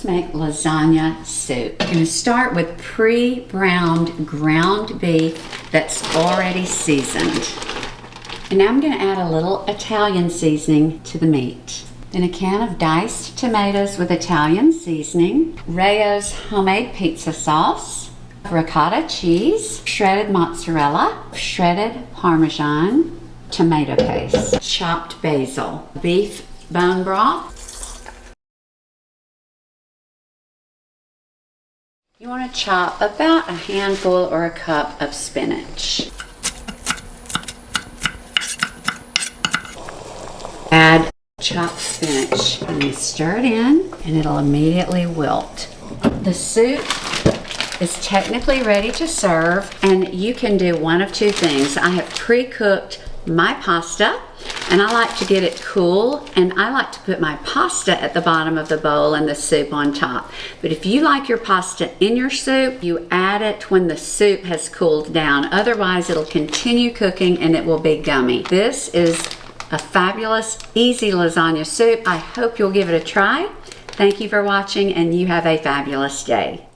make lasagna soup. I'm going to start with pre-browned ground beef that's already seasoned. And now I'm going to add a little Italian seasoning to the meat. Then a can of diced tomatoes with Italian seasoning, Rayo's homemade pizza sauce, ricotta cheese, shredded mozzarella, shredded parmesan, tomato paste, chopped basil, beef bone broth. You want to chop about a handful or a cup of spinach. Add chopped spinach and you stir it in and it'll immediately wilt. The soup is technically ready to serve, and you can do one of two things. I have pre-cooked my pasta and I like to get it cool, and I like to put my pasta at the bottom of the bowl and the soup on top. But if you like your pasta in your soup, you add it when the soup has cooled down. Otherwise it'll continue cooking and it will be gummy. This is a fabulous, easy lasagna soup. I hope you'll give it a try. Thank you for watching, and you have a fabulous day.